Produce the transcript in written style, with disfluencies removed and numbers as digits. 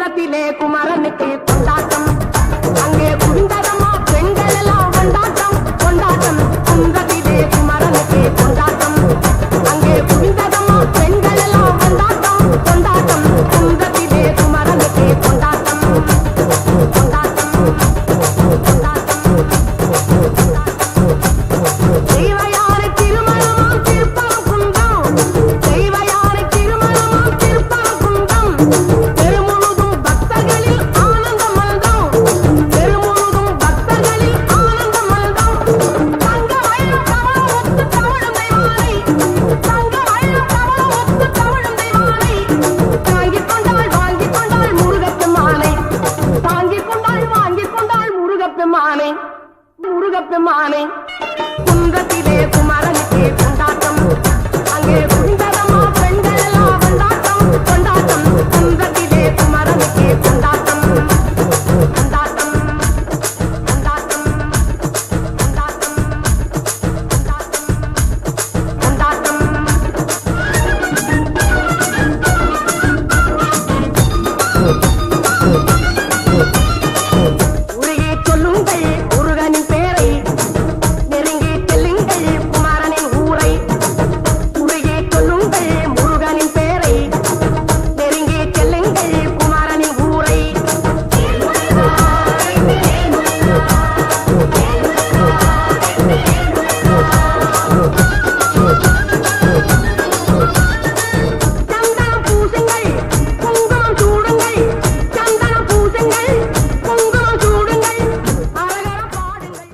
குன்றத்திலே குமரனுக்கு கொண்டாட்டம் அங்கே குவிந்ததம்மா பெண்கள் எல்லாம் கொண்டாட்டம் கொண்டாட்டம் குன்றத்திலே குமரனுக்கு கொண்டாட்டம் அங்கே குவிந்ததம்மா பெண்கள் எல்லாம் கொண்டாட்டம் கொண்டாட்டம் குன்றத்திலே குமரனுக்கு கொண்டாட்டம் கொண்டாட்டம் தெய்வயானை திருமணமாம் திருப்பரங்குன்றம் தெய்வயானை திருமணமாம் திருப்பரங்குன்றம் தெருமுழுதும் பக்தர்களில் ஆனந்த மல்கம் தெருமுழுதும் பக்தர்களில் ஆனந்த மல்கம் தங்க வயலும் கமலம் ஒத்து தவழும் தெய்வானை தங்க வயலும் கமலம் ஒத்து தவழும் தெய்வானை தாங்கிக் கொண்டாள் வாங்கிக் கொண்டாள் முருகப்பெருமானை தாங்கிக் கொண்டாள் வாங்கிக் கொண்டாள் முருகப்பெருமானை முருகப்பெருமானை குன்றத்திலே குமரனுக்கே கொண்டாட்டம்